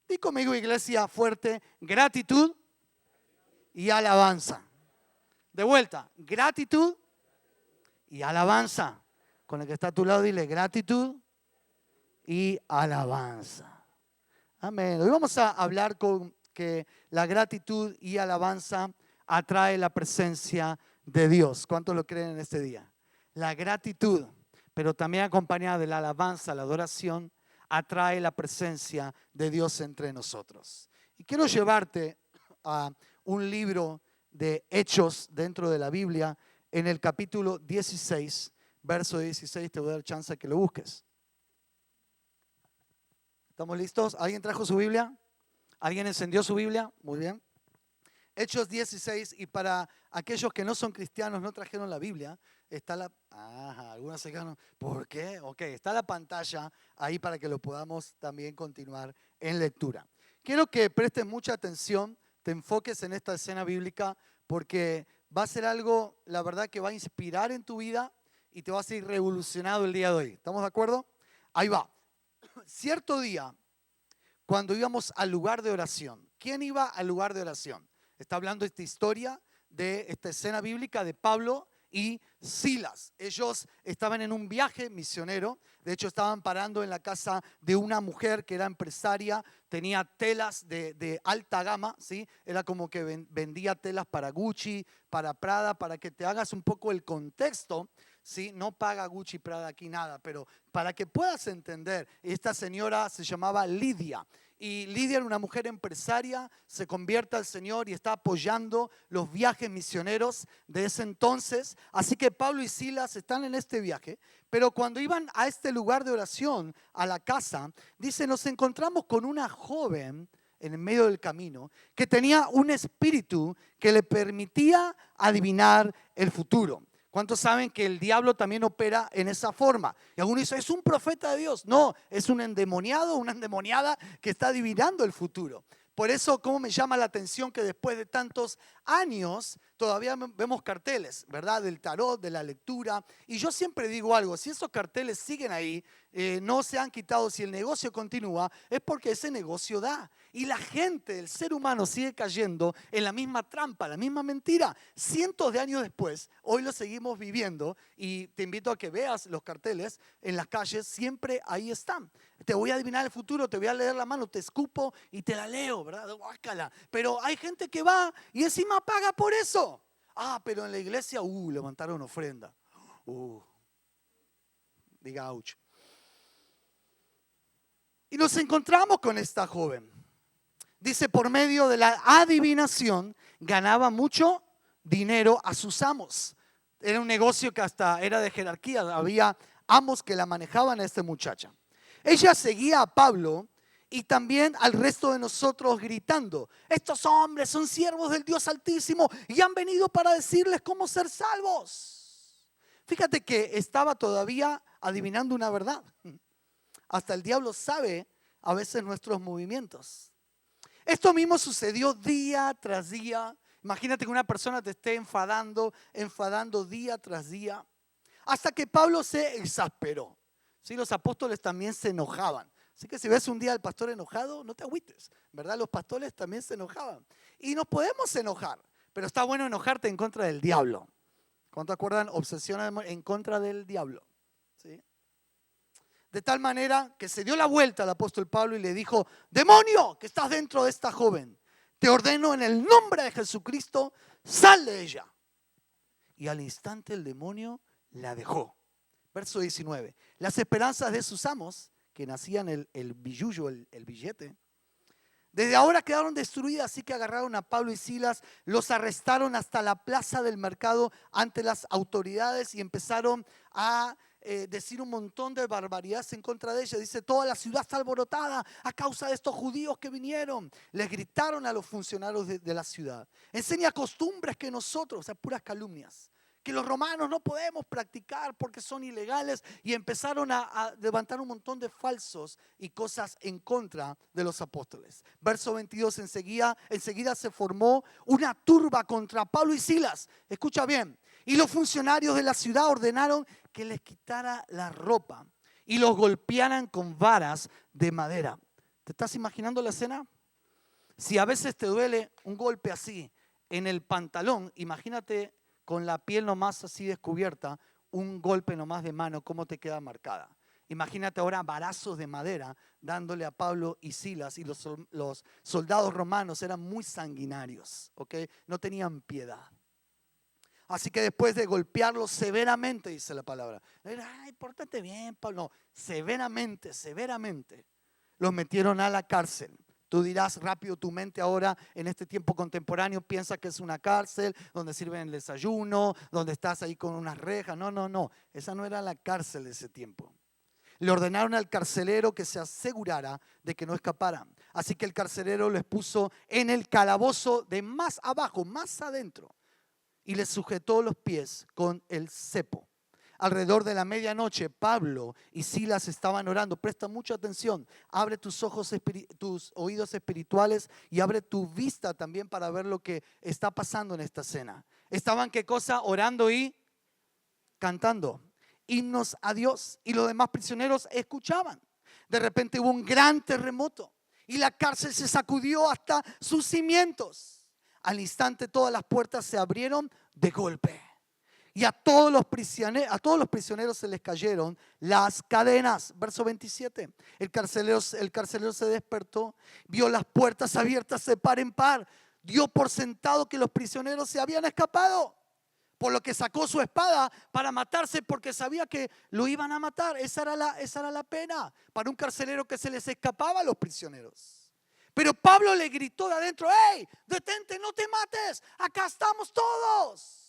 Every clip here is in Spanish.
Di conmigo, iglesia, fuerte: gratitud y alabanza. De vuelta, gratitud y alabanza. Con el que está a tu lado, dile: gratitud y alabanza. Amén. Hoy vamos a hablar con que la gratitud y alabanza atrae la presencia de Dios. ¿Cuántos lo creen en este día? La gratitud, pero también acompañada de la alabanza, la adoración, atrae la presencia de Dios entre nosotros. Y quiero llevarte a un libro de Hechos dentro de la Biblia, en el capítulo 16, verso 16. Te voy a dar chance a que lo busques. ¿Estamos listos? ¿Alguien trajo su Biblia? ¿Alguien encendió su Biblia? Muy bien. Hechos 16, y para aquellos que no son cristianos, no trajeron la Biblia, está la... algunos se quedaron, ¿por qué? Ok, está la pantalla ahí para que lo podamos también continuar en lectura. Quiero que prestes mucha atención, te enfoques en esta escena bíblica, porque va a ser algo, la verdad, que va a inspirar en tu vida y te va a ser revolucionado el día de hoy. ¿Estamos de acuerdo? Ahí va. Cierto día, cuando íbamos al lugar de oración, ¿quién iba al lugar de oración? Está hablando esta historia de esta escena bíblica de Pablo y Silas. Ellos estaban en un viaje misionero. De hecho, estaban parando en la casa de una mujer que era empresaria, tenía telas de alta gama, ¿sí? Era como que vendía telas para Gucci, para Prada, para que te hagas un poco el contexto, ¿sí? No paga Gucci, Prada aquí nada, pero para que puedas entender, esta señora se llamaba Lidia. Y Lidia era una mujer empresaria, se convierte al Señor y está apoyando los viajes misioneros de ese entonces. Así que Pablo y Silas están en este viaje, pero cuando iban a este lugar de oración, a la casa, dice, nos encontramos con una joven en el medio del camino que tenía un espíritu que le permitía adivinar el futuro. ¿Cuántos saben que el diablo también opera en esa forma? Y algunos dicen, ¿es un profeta de Dios? No, es un endemoniado, una endemoniada que está adivinando el futuro. Por eso, ¿cómo me llama la atención que después de tantos años todavía vemos carteles, ¿verdad? Del tarot, de la lectura. Y yo siempre digo algo, si esos carteles siguen ahí, no se han quitado, si el negocio continúa, es porque ese negocio da. Y la gente, el ser humano sigue cayendo en la misma trampa, la misma mentira. Cientos de años después, hoy lo seguimos viviendo y te invito a que veas los carteles en las calles, siempre ahí están. Te voy a adivinar el futuro, te voy a leer la mano, te escupo y te la leo, ¿verdad? Guácala. Pero hay gente que va y encima paga por eso. Pero en la iglesia, levantaron ofrenda. Diga, ouch. Y nos encontramos con esta joven. Dice, por medio de la adivinación ganaba mucho dinero a sus amos. Era un negocio que hasta era de jerarquía. Había amos que la manejaban a esta muchacha. Ella seguía a Pablo y también al resto de nosotros gritando, estos hombres son siervos del Dios Altísimo y han venido para decirles cómo ser salvos. Fíjate que estaba todavía adivinando una verdad. Hasta el diablo sabe a veces nuestros movimientos. Esto mismo sucedió día tras día. Imagínate que una persona te esté enfadando día tras día, hasta que Pablo se exasperó. ¿Sí? Los apóstoles también se enojaban. Así que si ves un día al pastor enojado, no te agüites, ¿verdad? Los pastores también se enojaban. Y nos podemos enojar, pero está bueno enojarte en contra del diablo. ¿Cuánto acuerdan? Obsesión en contra del diablo. ¿Sí? De tal manera que se dio la vuelta al apóstol Pablo y le dijo, demonio que estás dentro de esta joven, te ordeno en el nombre de Jesucristo, sal de ella. Y al instante el demonio la dejó. Verso 19. Las esperanzas de sus amos, que nacían el billullo, el billete, desde ahora quedaron destruidas, así que agarraron a Pablo y Silas, los arrestaron hasta la plaza del mercado ante las autoridades y empezaron a decir un montón de barbaridades en contra de ella. Dice, toda la ciudad está alborotada a causa de estos judíos que vinieron. Les gritaron a los funcionarios de la ciudad, enseña costumbres que nosotros, o sea, puras calumnias, que los romanos no podemos practicar porque son ilegales, y empezaron a levantar un montón de falsos y cosas en contra de los apóstoles. Verso 22, enseguida se formó una turba contra Pablo y Silas. Escucha bien. Y los funcionarios de la ciudad ordenaron que les quitara la ropa y los golpearan con varas de madera. ¿Te estás imaginando la escena? Si a veces te duele un golpe así en el pantalón, imagínate con la piel nomás así descubierta, un golpe nomás de mano, cómo te queda marcada. Imagínate ahora varazos de madera dándole a Pablo y Silas, y los soldados romanos eran muy sanguinarios, ¿ok? No tenían piedad. Así que después de golpearlos severamente, dice la palabra, ay, pórtate bien, Pablo. No, severamente, los metieron a la cárcel. Tú dirás rápido, tu mente ahora en este tiempo contemporáneo piensa que es una cárcel donde sirven el desayuno, donde estás ahí con unas rejas. No, esa no era la cárcel de ese tiempo. Le ordenaron al carcelero que se asegurara de que no escaparan. Así que el carcelero les puso en el calabozo de más abajo, más adentro, y les sujetó los pies con el cepo. Alrededor de la medianoche, Pablo y Silas estaban orando. Presta mucha atención. Abre tus ojos, tus oídos espirituales y abre tu vista también para ver lo que está pasando en esta escena. Estaban, ¿qué cosa? Orando y cantando himnos a Dios, y los demás prisioneros escuchaban. De repente hubo un gran terremoto y la cárcel se sacudió hasta sus cimientos. Al instante todas las puertas se abrieron de golpe y a todos los prisioneros se les cayeron las cadenas. Verso 27. El carcelero se despertó, vio las puertas abiertas de par en par, dio por sentado que los prisioneros se habían escapado, por lo que sacó su espada para matarse, porque sabía que lo iban a matar. Esa era la pena para un carcelero, que se les escapaba a los prisioneros. Pero Pablo le gritó de adentro: ¡hey, detente, no te mates! ¡Acá estamos todos!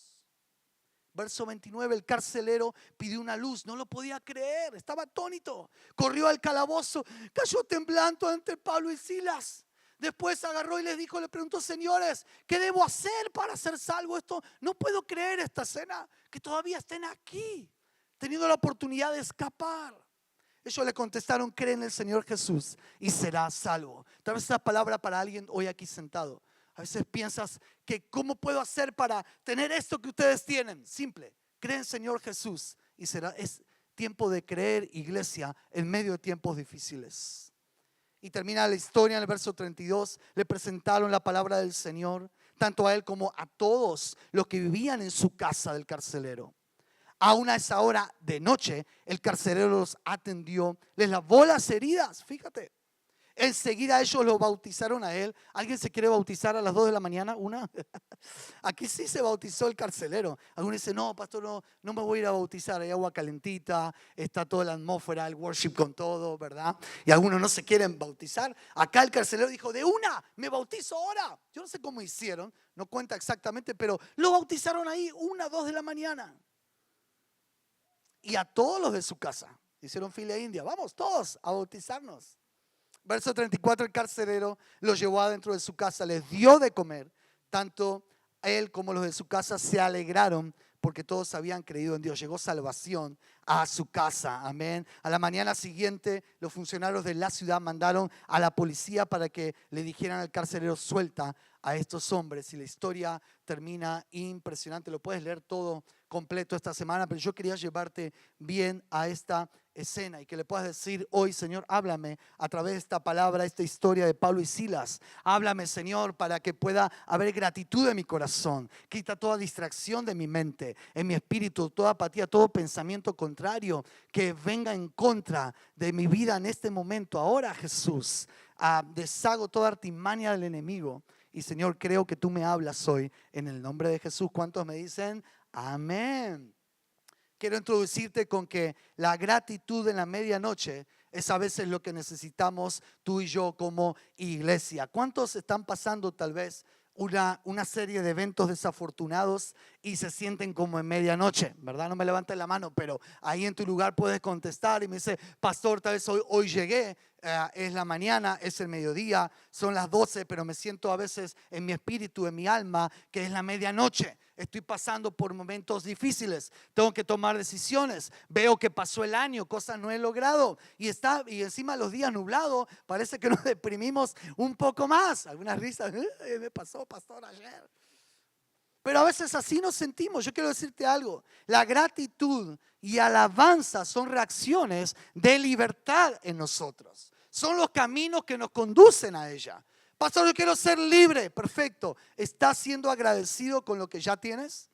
Verso 29, el carcelero pidió una luz, no lo podía creer, estaba atónito. Corrió al calabozo, cayó temblando ante Pablo y Silas. Después agarró y le preguntó: señores, ¿qué debo hacer para ser salvo? No puedo creer esta escena, que todavía estén aquí, teniendo la oportunidad de escapar. Ellos le contestaron: cree en el Señor Jesús y serás salvo. Tal vez esa palabra para alguien hoy aquí sentado. A veces piensas que ¿cómo puedo hacer para tener esto que ustedes tienen? Simple, cree en el Señor Jesús y será. Es tiempo de creer, iglesia, en medio de tiempos difíciles. Y termina la historia en el verso 32. Le presentaron la palabra del Señor, tanto a él como a todos los que vivían en su casa del carcelero. Aún a esa hora de noche, el carcelero los atendió, les lavó las heridas. Fíjate, enseguida ellos lo bautizaron a él. ¿Alguien se quiere bautizar a las 2 de la mañana? ¿Una? Aquí sí se bautizó el carcelero. Algunos dicen: no, pastor, no me voy a ir a bautizar. Hay agua calentita, está toda la atmósfera, el worship con todo, ¿verdad? Y algunos no se quieren bautizar. Acá el carcelero dijo: de una, me bautizo ahora. Yo no sé cómo hicieron, no cuenta exactamente, pero lo bautizaron ahí 1, 2 de la mañana. Y a todos los de su casa hicieron fila india: vamos todos a bautizarnos. Verso 34, el carcelero los llevó adentro de su casa, les dio de comer. Tanto él como los de su casa se alegraron porque todos habían creído en Dios. Llegó salvación a su casa, amén. A la mañana siguiente, los funcionarios de la ciudad mandaron a la policía para que le dijeran al carcelero: suelta a estos hombres. Y la historia termina impresionante. Lo puedes leer todo completo esta semana, pero yo quería llevarte bien a esta escena y que le puedas decir hoy: Señor, háblame a través de esta palabra, esta historia de Pablo y Silas. Háblame, Señor, para que pueda haber gratitud en mi corazón. Quita toda distracción de mi mente, en mi espíritu, toda apatía, todo pensamiento contrario que venga en contra de mi vida en este momento. Ahora, Jesús, deshago toda artimaña del enemigo. Y Señor, creo que tú me hablas hoy en el nombre de Jesús. ¿Cuántos me dicen amén? Quiero introducirte con que la gratitud en la medianoche es a veces lo que necesitamos tú y yo como iglesia. ¿Cuántos están pasando tal vez una serie de eventos desafortunados y se sienten como en medianoche? ¿Verdad? No me levanten la mano, pero ahí en tu lugar puedes contestar y me dice: pastor, tal vez hoy llegué, es la mañana, es el mediodía, son las 12, pero me siento a veces en mi espíritu, en mi alma, que es la medianoche. Estoy pasando por momentos difíciles, tengo que tomar decisiones, veo que pasó el año, cosas no he logrado y encima los días nublados, parece que nos deprimimos un poco más. Algunas risas: me pasó, pastor, ayer. Pero a veces así nos sentimos. Yo quiero decirte algo: la gratitud y alabanza son reacciones de libertad en nosotros. Son los caminos que nos conducen a ella. Pastor, yo quiero ser libre. Perfecto. ¿Estás siendo agradecido con lo que ya tienes?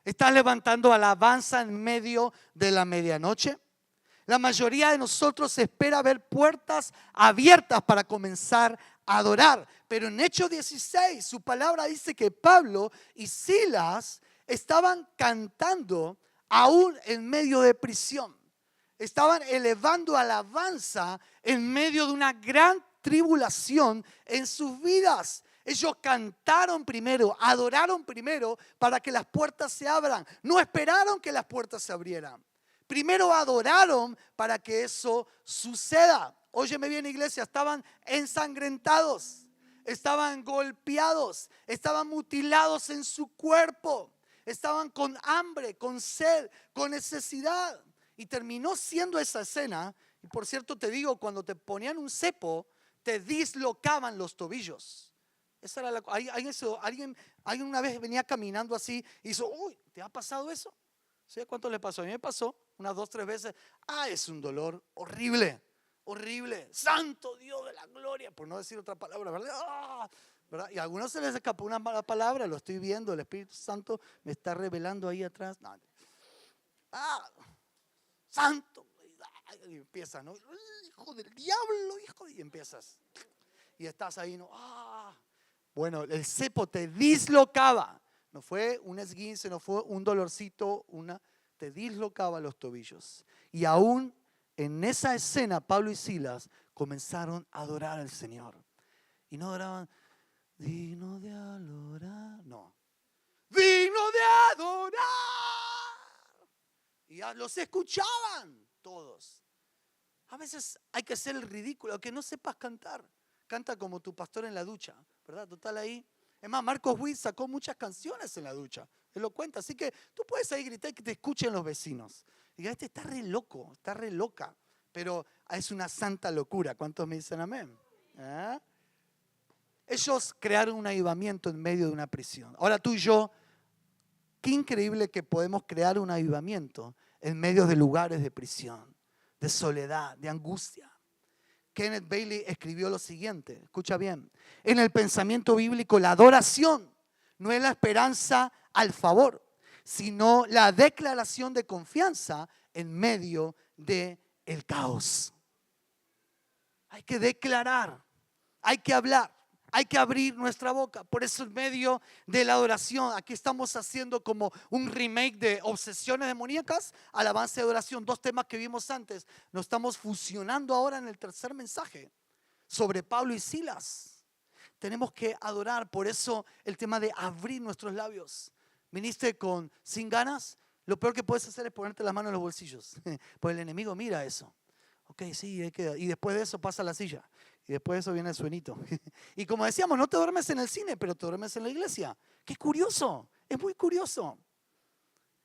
¿Estás levantando alabanza en medio de la medianoche? La mayoría de nosotros espera ver puertas abiertas para comenzar a adorar. Pero en Hechos 16, su palabra dice que Pablo y Silas estaban cantando aún en medio de prisión. Estaban elevando alabanza en medio de una gran tribulación en sus vidas. Ellos cantaron primero, adoraron primero para que las puertas se abran. No esperaron que las puertas se abrieran. Primero adoraron para que eso suceda. Óyeme bien, iglesia, estaban ensangrentados, estaban golpeados, estaban mutilados en su cuerpo, estaban con hambre, con sed, con necesidad. Y terminó siendo esa escena. Y por cierto te digo, cuando te ponían un cepo, te dislocaban los tobillos. Esa era alguien una vez venía caminando así y hizo, uy, ¿te ha pasado eso? ¿Sí? ¿Cuánto le pasó? A mí me pasó unas 2, 3 veces. Es un dolor horrible, horrible. Santo Dios de la gloria, por no decir otra palabra, ¿verdad? ¿Verdad? Y a algunos se les escapó una mala palabra, lo estoy viendo, el Espíritu Santo me está revelando ahí atrás. No. Santo. Y empiezas, ¿no? Hijo del diablo, hijo. Y empiezas. Y estás ahí, ¿no? Bueno, el cepo te dislocaba. No fue un esguince, no fue un dolorcito, te dislocaba los tobillos. Y aún en esa escena, Pablo y Silas comenzaron a adorar al Señor. Y no adoraban, digno de adorar, no. Digno de adorar. Y ya los escuchaban todos. A veces hay que hacer el ridículo, aunque no sepas cantar. Canta como tu pastor en la ducha, ¿verdad? Total ahí. Es más, Marcos Witt sacó muchas canciones en la ducha. Él lo cuenta. Así que tú puedes ahí gritar y que te escuchen los vecinos. Y diga, este está re loco, está re loca. Pero es una santa locura. ¿Cuántos me dicen amén? Ellos crearon un avivamiento en medio de una prisión. Ahora tú y yo, qué increíble que podemos crear un avivamiento en medio de lugares de prisión, de soledad, de angustia. Kenneth Bailey escribió lo siguiente, escucha bien, en el pensamiento bíblico la adoración no es la esperanza al favor, sino la declaración de confianza en medio del caos. Hay que declarar, hay que hablar, hay que abrir nuestra boca. Por eso en medio de la adoración, aquí estamos haciendo como un remake de Obsesiones Demoníacas, alabanza y adoración, 2 temas que vimos antes. Nos estamos fusionando ahora en el tercer mensaje sobre Pablo y Silas. Tenemos que adorar, por eso el tema de abrir nuestros labios. Viniste sin ganas, lo peor que puedes hacer es ponerte las manos en los bolsillos, pues el enemigo mira eso. Ok, sí, y después de eso pasa a la silla. Y después de eso viene el sueñito. Y como decíamos, no te duermes en el cine, pero te duermes en la iglesia. Qué curioso, es muy curioso.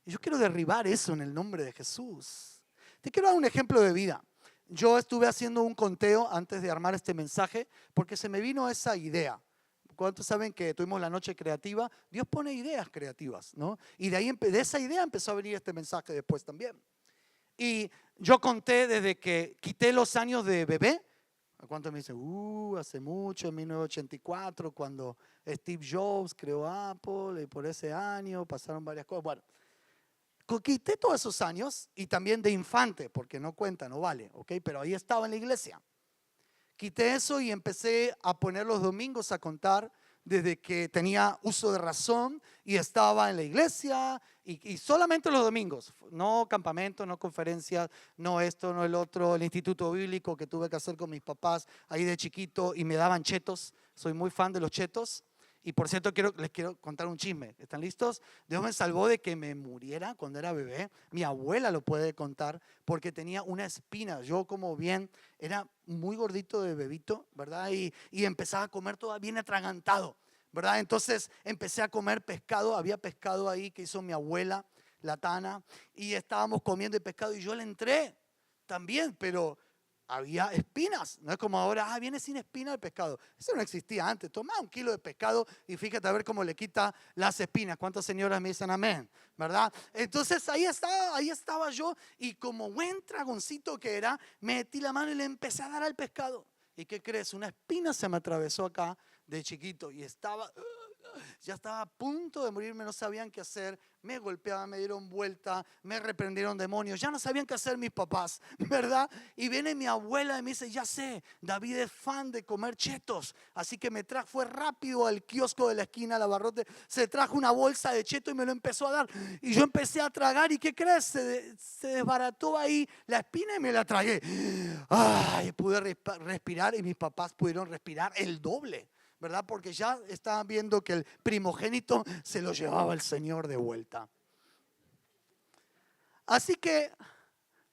Y yo quiero derribar eso en el nombre de Jesús. Te quiero dar un ejemplo de vida. Yo estuve haciendo un conteo antes de armar este mensaje porque se me vino esa idea. ¿Cuántos saben que tuvimos la noche creativa? Dios pone ideas creativas, ¿no? Y de esa idea empezó a venir este mensaje después también. Y yo conté desde que quité los años de bebé. ¿Cuántos me dicen? Hace mucho, en 1984, cuando Steve Jobs creó Apple, y por ese año pasaron varias cosas. Bueno, quité todos esos años y también de infante, porque no cuenta, no vale, ¿ok? Pero ahí estaba en la iglesia. Quité eso y empecé a poner los domingos a contar desde que tenía uso de razón y estaba en la iglesia y solamente los domingos, no campamento, no conferencias, no esto, no el otro, el instituto bíblico que tuve que hacer con mis papás ahí de chiquito y me daban chetos, soy muy fan de los chetos. Y por cierto, les quiero contar un chisme. ¿Están listos? Dios me salvó de que me muriera cuando era bebé. Mi abuela lo puede contar porque tenía una espina. Yo como bien, era muy gordito de bebito, ¿verdad? Y empezaba a comer todo bien atragantado, ¿verdad? Entonces empecé a comer pescado. Había pescado ahí que hizo mi abuela, la Tana. Y estábamos comiendo el pescado y yo le entré también, pero había espinas. No es como ahora, viene sin espina el pescado. Eso no existía antes. Toma 1 kilo de pescado y fíjate a ver cómo le quita las espinas. ¿Cuántas señoras me dicen amén? ¿Verdad? Entonces ahí estaba yo y como buen dragoncito que era, metí la mano y le empecé a dar al pescado. ¿Y qué crees? Una espina se me atravesó acá de chiquito y ya estaba a punto de morirme, no sabían qué hacer, me golpeaban, me dieron vuelta, me reprendieron demonios, ya no sabían qué hacer mis papás, ¿verdad? Y viene mi abuela y me dice, ya sé, David es fan de comer chetos, así que fue rápido al kiosco de la esquina, al abarrote, se trajo una bolsa de chetos y me lo empezó a dar. Y yo empecé a tragar y ¿qué crees? Se desbarató ahí la espina y me la tragué. Ay, pude respirar y mis papás pudieron respirar el doble, ¿verdad? Porque ya estaban viendo que el primogénito se lo llevaba el Señor de vuelta. Así que, no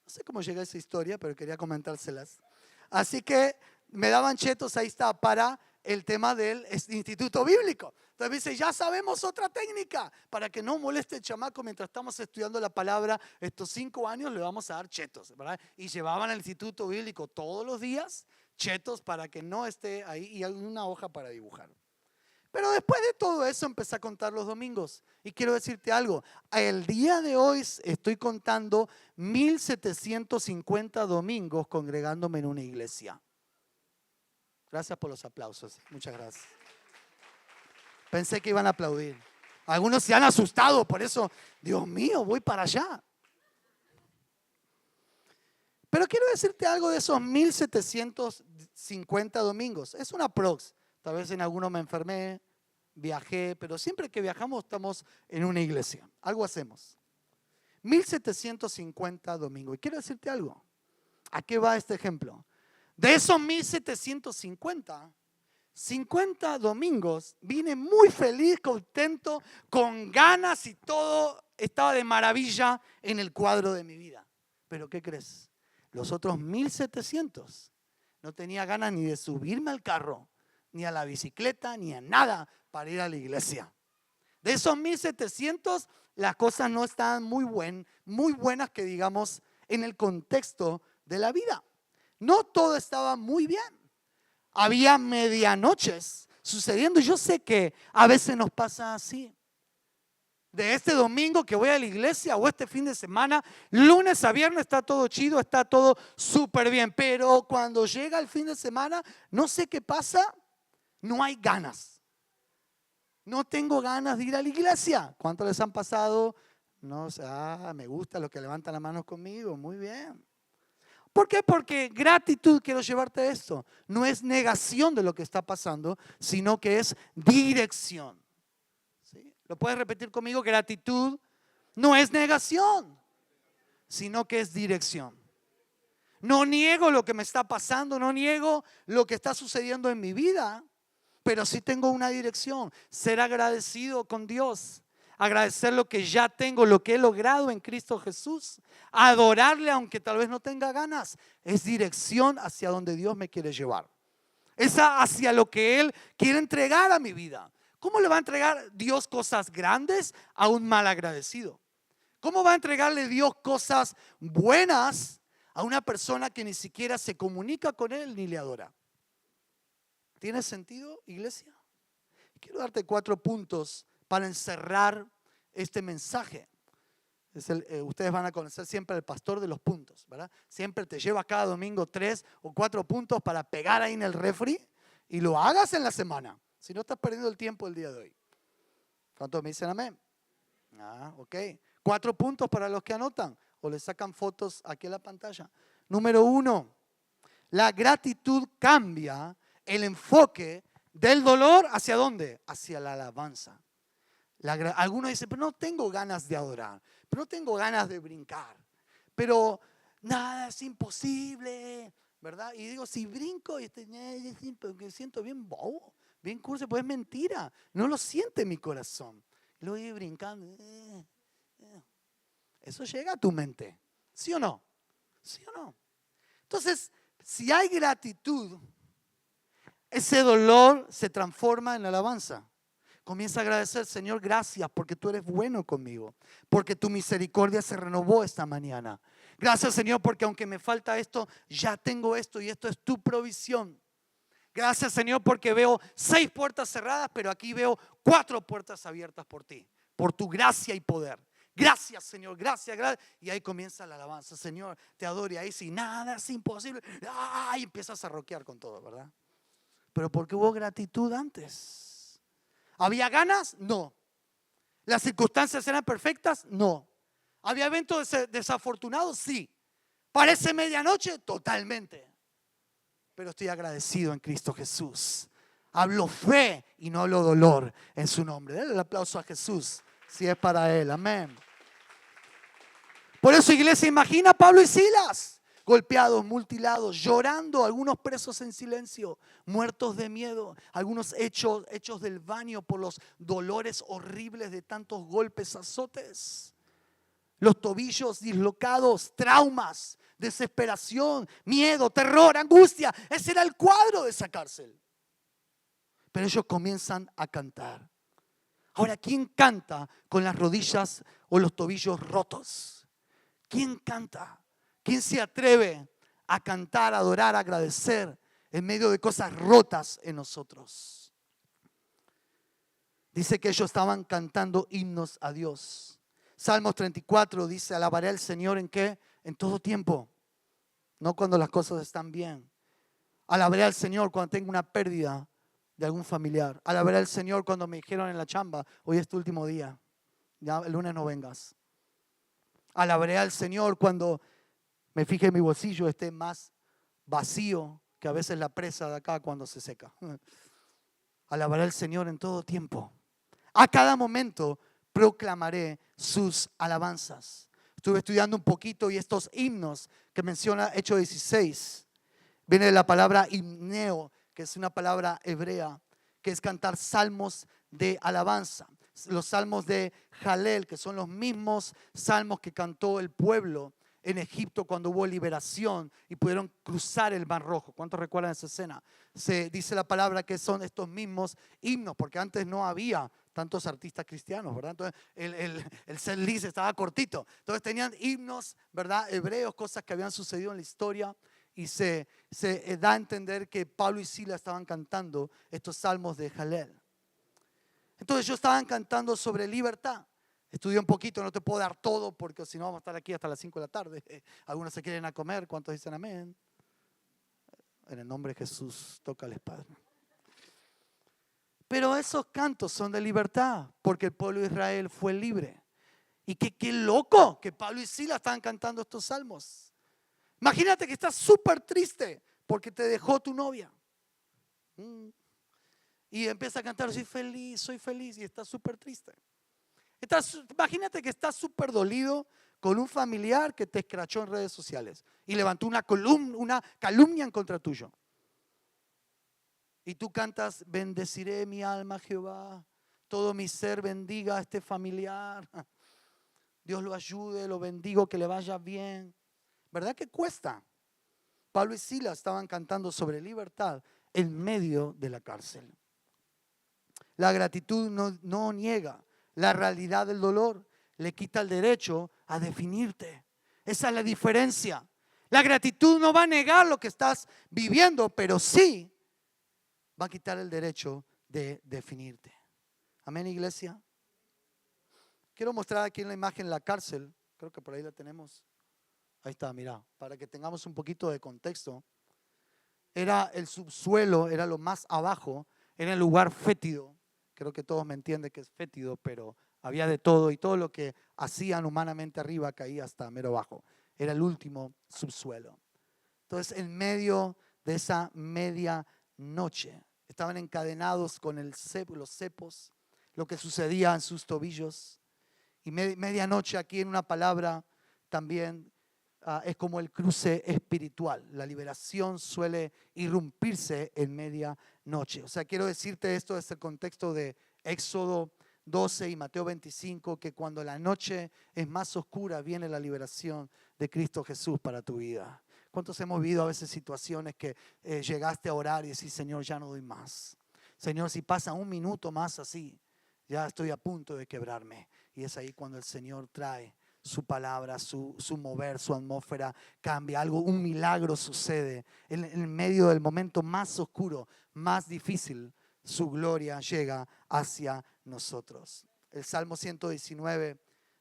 sé cómo llegué a esa historia, pero quería comentárselas. Así que me daban chetos, ahí está, para el tema del instituto bíblico. Entonces me dice, ya sabemos otra técnica para que no moleste el chamaco mientras estamos estudiando la palabra. Estos 5 años le vamos a dar chetos, ¿verdad? Y llevaban al instituto bíblico todos los días chetos para que no esté ahí y una hoja para dibujar. Pero después de todo eso empecé a contar los domingos. Y quiero decirte algo, el día de hoy estoy contando 1750 domingos congregándome en una iglesia. Gracias por los aplausos, muchas gracias. Pensé que iban a aplaudir. Algunos se han asustado, por eso, Dios mío, voy para allá. Pero quiero decirte algo de esos 1750 domingos. Es una prox. Tal vez en alguno me enfermé, viajé, pero siempre que viajamos estamos en una iglesia. Algo hacemos. 1750 domingos. Y quiero decirte algo. ¿A qué va este ejemplo? De esos 1750, 50 domingos vine muy feliz, contento, con ganas y todo estaba de maravilla en el cuadro de mi vida. Pero ¿qué crees? Los otros 1700 no tenía ganas ni de subirme al carro, ni a la bicicleta, ni a nada para ir a la iglesia. De esos 1700, las cosas no estaban muy buenas que digamos en el contexto de la vida. No todo estaba muy bien. Había medianoches sucediendo. Yo sé que a veces nos pasa así. De este domingo que voy a la iglesia o este fin de semana, lunes a viernes está todo chido, está todo súper bien. Pero cuando llega el fin de semana, no sé qué pasa, no hay ganas. No tengo ganas de ir a la iglesia. ¿Cuántos les han pasado? No sé, me gusta los que levantan las manos conmigo, muy bien. ¿Por qué? Porque gratitud, quiero llevarte a esto, no es negación de lo que está pasando, sino que es dirección. ¿Sí? ¿Lo puedes repetir conmigo? Gratitud no es negación, sino que es dirección. No niego lo que me está pasando, no niego lo que está sucediendo en mi vida, pero sí tengo una dirección, ser agradecido con Dios. Agradecer lo que ya tengo, lo que he logrado en Cristo Jesús. Adorarle aunque tal vez no tenga ganas. Es dirección hacia donde Dios me quiere llevar. Es hacia lo que Él quiere entregar a mi vida. ¿Cómo le va a entregar Dios cosas grandes a un malagradecido? ¿Cómo va a entregarle Dios cosas buenas a una persona que ni siquiera se comunica con Él ni le adora? ¿Tiene sentido, iglesia? Quiero darte 4 puntos para encerrar este mensaje. Ustedes van a conocer siempre al pastor de los puntos, ¿verdad? Siempre te lleva cada domingo 3 o 4 puntos para pegar ahí en el refri y lo hagas en la semana. Si no, estás perdiendo el tiempo el día de hoy. ¿Cuántos me dicen amén? Ok. 4 puntos para los que anotan o le sacan fotos aquí en la pantalla. Número 1, la gratitud cambia el enfoque del dolor ¿hacia dónde? Hacia la alabanza. Algunos dicen, pero no tengo ganas de adorar, pero no tengo ganas de brincar, pero nada, es imposible, ¿verdad? Y digo, si brinco, me siento bien bobo, bien curso, pues es mentira, no lo siente mi corazón. Lo voy brincando. Eso llega a tu mente, ¿sí o no? ¿Sí o no? Entonces, si hay gratitud, ese dolor se transforma en alabanza. Comienza a agradecer, Señor, gracias porque tú eres bueno conmigo, porque tu misericordia se renovó esta mañana. Gracias, Señor, porque aunque me falta esto, ya tengo esto y esto es tu provisión. Gracias, Señor, porque veo 6 puertas cerradas, pero aquí veo 4 puertas abiertas por ti, por tu gracia y poder. Gracias, Señor, gracias, gracias. Y ahí comienza la alabanza. Señor, te adoro. Y ahí sí, nada es imposible. Y empiezas a rockear con todo, ¿verdad? Pero porque hubo gratitud antes. ¿Había ganas? No. ¿Las circunstancias eran perfectas? No. ¿Había eventos desafortunados? Sí. ¿Parece medianoche? Totalmente. Pero estoy agradecido en Cristo Jesús. Hablo fe y no hablo dolor en su nombre. Denle el aplauso a Jesús si es para Él. Amén. Por eso, iglesia, imagina a Pablo y Silas, golpeados, mutilados, llorando, algunos presos en silencio, muertos de miedo, algunos hechos del baño por los dolores horribles de tantos golpes, azotes. Los tobillos dislocados, traumas, desesperación, miedo, terror, angustia. Ese era el cuadro de esa cárcel. Pero ellos comienzan a cantar. Ahora, ¿quién canta con las rodillas o los tobillos rotos? ¿Quién canta? ¿Quién se atreve a cantar, a adorar, a agradecer en medio de cosas rotas en nosotros? Dice que ellos estaban cantando himnos a Dios. Salmos 34 dice, alabaré al Señor ¿en qué? En todo tiempo, no cuando las cosas están bien. Alabaré al Señor cuando tengo una pérdida de algún familiar. Alabaré al Señor cuando me dijeron en la chamba, hoy es tu último día, ya el lunes no vengas. Alabaré al Señor cuando me fije en mi bolsillo esté más vacío que a veces la presa de acá cuando se seca. Alabaré al Señor en todo tiempo. A cada momento proclamaré sus alabanzas. Estuve estudiando un poquito y estos himnos que menciona Hechos 16, viene de la palabra himneo, que es una palabra hebrea, que es cantar salmos de alabanza. Los salmos de Jalel, que son los mismos salmos que cantó el pueblo en Egipto cuando hubo liberación y pudieron cruzar el Mar Rojo. ¿Cuántos recuerdan esa escena? Se dice la palabra que son estos mismos himnos, porque antes no había tantos artistas cristianos, ¿verdad? Entonces el set list estaba cortito. Entonces tenían himnos, ¿verdad? Hebreos, cosas que habían sucedido en la historia. Y se da a entender que Pablo y Silas estaban cantando estos salmos de Jalel. Entonces ellos estaban cantando sobre libertad. Estudié un poquito, no te puedo dar todo porque si no vamos a estar aquí hasta las 5 de la tarde. Algunos se quieren a comer, ¿cuántos dicen amén? En el nombre de Jesús, tócales, Padre. Pero esos cantos son de libertad porque el pueblo de Israel fue libre. Y qué loco que Pablo y Silas estaban cantando estos salmos. Imagínate que estás súper triste porque te dejó tu novia. Y empieza a cantar, soy feliz, y estás súper triste. Imagínate que estás súper dolido con un familiar que te escrachó en redes sociales y levantó una calumnia en contra tuyo. Y tú cantas, bendeciré mi alma Jehová, todo mi ser bendiga a este familiar. Dios lo ayude, lo bendigo, que le vaya bien. ¿Verdad que cuesta? Pablo y Silas estaban cantando sobre libertad en medio de la cárcel. La gratitud no niega la realidad del dolor, le quita el derecho a definirte. Esa es la diferencia. La gratitud no va a negar lo que estás viviendo, pero sí va a quitar el derecho de definirte. Amén, iglesia. Quiero mostrar aquí en la imagen la cárcel. Creo que por ahí la tenemos. Ahí está, mira, para que tengamos un poquito de contexto. Era el subsuelo, era lo más abajo, era el lugar fétido. Creo que todos me entienden que es fétido, pero había de todo y todo lo que hacían humanamente arriba caía hasta mero abajo. Era el último subsuelo. Entonces, en medio de esa medianoche, estaban encadenados con los cepos, lo que sucedía en sus tobillos. Y medianoche aquí en una palabra también es como el cruce espiritual. La liberación suele irrumpirse en medianoche. O sea, quiero decirte esto desde el contexto de Éxodo 12 y Mateo 25, que cuando la noche es más oscura viene la liberación de Cristo Jesús para tu vida. ¿Cuántos hemos vivido a veces situaciones que llegaste a orar y decís, Señor, ya no doy más? Señor, si pasa un minuto más así, ya estoy a punto de quebrarme. Y es ahí cuando el Señor trae su palabra, su mover, su atmósfera cambia, un milagro sucede. En medio del momento más oscuro, más difícil, su gloria llega hacia nosotros. El Salmo 119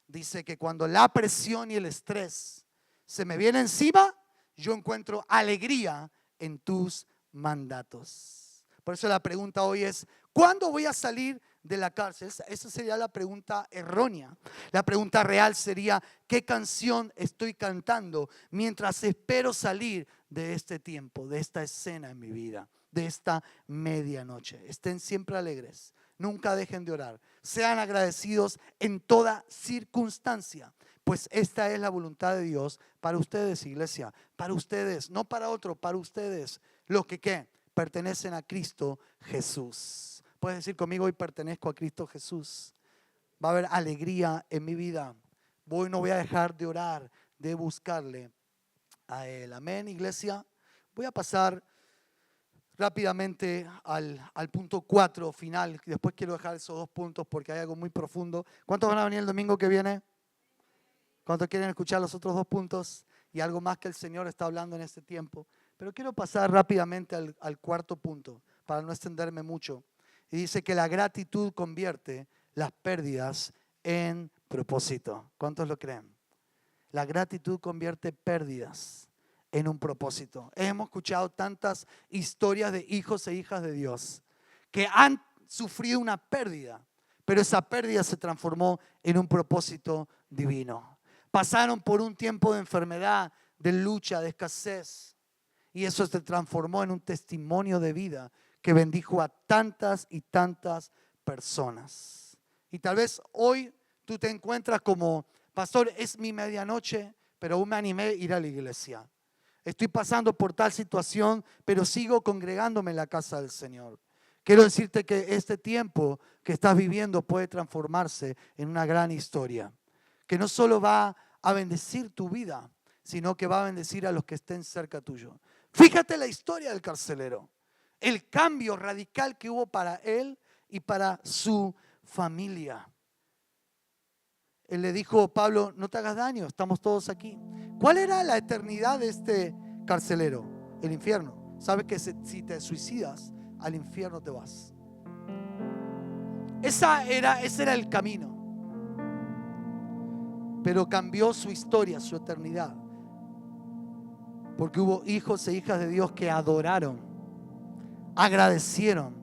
dice que cuando la presión y el estrés se me viene encima, yo encuentro alegría en tus mandatos. Por eso la pregunta hoy es, ¿cuándo voy a salir de la cárcel? Esa sería la pregunta errónea. La pregunta real sería, ¿qué canción estoy cantando mientras espero salir de este tiempo, de esta escena en mi vida, de esta medianoche? Estén siempre alegres, nunca dejen de orar, sean agradecidos en toda circunstancia, pues esta es la voluntad de Dios para ustedes, iglesia, para ustedes, no para otro, para ustedes, los que ¿qué? Pertenecen a Cristo Jesús. Puedes decir conmigo, hoy pertenezco a Cristo Jesús. Va a haber alegría en mi vida. No voy a dejar de orar, de buscarle a Él. Amén, iglesia. Voy a pasar rápidamente al punto 4 final. Después quiero dejar esos 2 puntos porque hay algo muy profundo. ¿Cuántos van a venir el domingo que viene? ¿Cuántos quieren escuchar los otros 2 puntos? Y algo más que el Señor está hablando en este tiempo. Pero quiero pasar rápidamente al 4.º punto para no extenderme mucho. Y dice que la gratitud convierte las pérdidas en propósito. ¿Cuántos lo creen? La gratitud convierte pérdidas en un propósito. Hemos escuchado tantas historias de hijos e hijas de Dios que han sufrido una pérdida, pero esa pérdida se transformó en un propósito divino. Pasaron por un tiempo de enfermedad, de lucha, de escasez, y eso se transformó en un testimonio de vida que bendijo a tantas y tantas personas. Y tal vez hoy tú te encuentras como, pastor, es mi medianoche, pero aún me animé a ir a la iglesia. Estoy pasando por tal situación, pero sigo congregándome en la casa del Señor. Quiero decirte que este tiempo que estás viviendo puede transformarse en una gran historia, que no solo va a bendecir tu vida, sino que va a bendecir a los que estén cerca tuyo. Fíjate la historia del carcelero, el cambio radical que hubo para él y para su familia. Él le dijo, Pablo, no te hagas daño, estamos todos aquí. ¿Cuál era la eternidad de este carcelero? El infierno. Sabes que si te suicidas, al infierno te vas. Ese era el camino. Pero cambió su historia, su eternidad. Porque hubo hijos e hijas de Dios que adoraron, agradecieron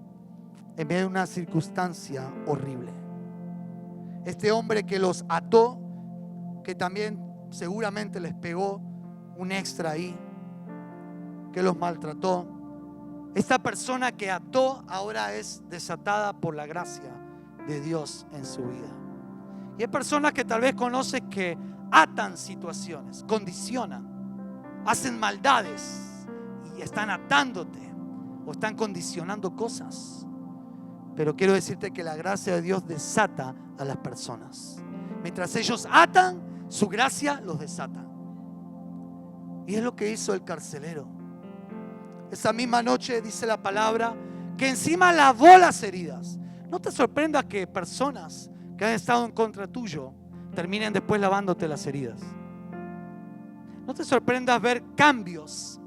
en medio de una circunstancia horrible. Este hombre que los ató, que también seguramente les pegó un extra ahí, que los maltrató. Esta persona que ató ahora es desatada por la gracia de Dios en su vida. Y hay personas que tal vez conoces que atan situaciones, condicionan, hacen maldades y están atándote o están condicionando cosas. Pero quiero decirte que la gracia de Dios desata a las personas. Mientras ellos atan, su gracia los desata. Y es lo que hizo el carcelero. Esa misma noche dice la palabra que encima lavó las heridas. No te sorprendas que personas que han estado en contra tuyo terminen después lavándote las heridas. No te sorprendas ver cambios,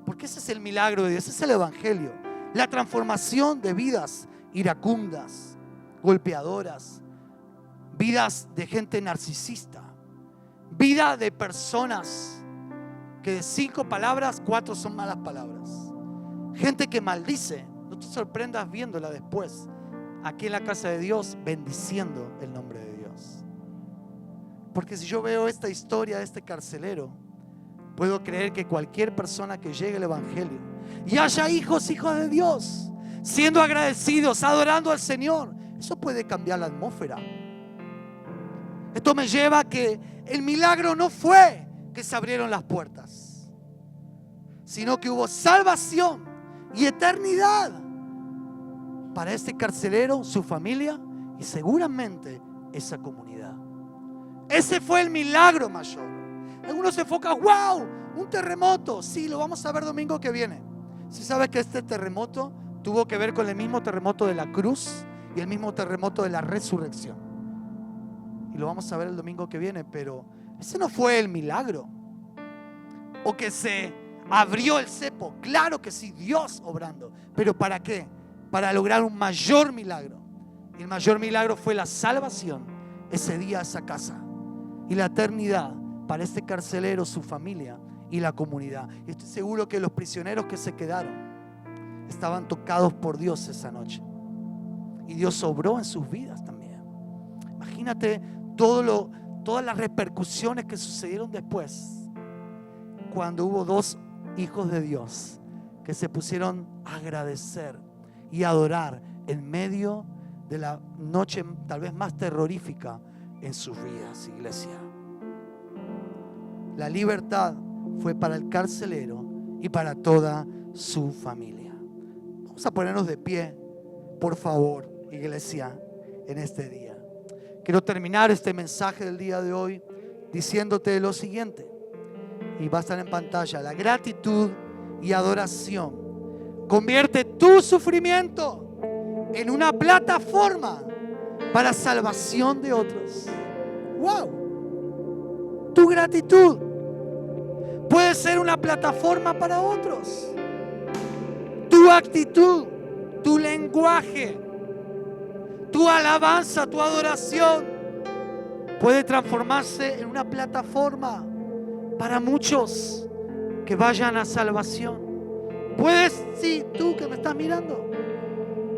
porque ese es el milagro de Dios, ese es el evangelio. La transformación de vidas iracundas, golpeadoras, vidas de gente narcisista, vida de personas que de 5 palabras, 4 son malas palabras. Gente que maldice. No te sorprendas viéndola después aquí en la casa de Dios bendiciendo el nombre de Dios. Porque si yo veo esta historia de este carcelero, puedo creer que cualquier persona que llegue al evangelio y haya hijos de Dios siendo agradecidos, adorando al Señor, eso puede cambiar la atmósfera. Esto me lleva a que el milagro no fue que se abrieron las puertas, sino que hubo salvación y eternidad para este carcelero, su familia y seguramente esa comunidad. Ese fue el milagro mayor. Algunos se enfocan, wow, un terremoto. Sí, lo vamos a ver domingo que viene. Si sabes que este terremoto tuvo que ver con el mismo terremoto de la cruz y el mismo terremoto de la resurrección. Y lo vamos a ver el domingo que viene, pero ese no fue el milagro. O que se abrió el cepo. Claro que sí, Dios obrando. ¿Pero para qué? Para lograr un mayor milagro. Y el mayor milagro fue la salvación, ese día a esa casa. Y la eternidad para este carcelero, su familia y la comunidad. Y estoy seguro que los prisioneros que se quedaron estaban tocados por Dios esa noche. Y Dios obró en sus vidas también. Imagínate todas las repercusiones que sucedieron después, cuando hubo dos hijos de Dios que se pusieron a agradecer y adorar en medio de la noche tal vez más terrorífica en sus vidas, iglesia. La libertad fue para el carcelero y para toda su familia. Vamos a ponernos de pie, por favor, iglesia, en este día. Quiero terminar este mensaje del día de hoy diciéndote lo siguiente, y va a estar en pantalla: la gratitud y adoración convierte tu sufrimiento en una plataforma para salvación de otros. ¡Wow! Tu gratitud puede ser una plataforma para otros. Tu actitud, tu lenguaje, tu alabanza, tu adoración puede transformarse en una plataforma para muchos que vayan a salvación. Puedes, sí, tú que me estás mirando,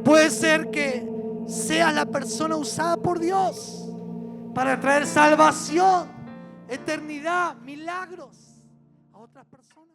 puede ser que seas la persona usada por Dios para traer salvación, eternidad, milagros a otras personas.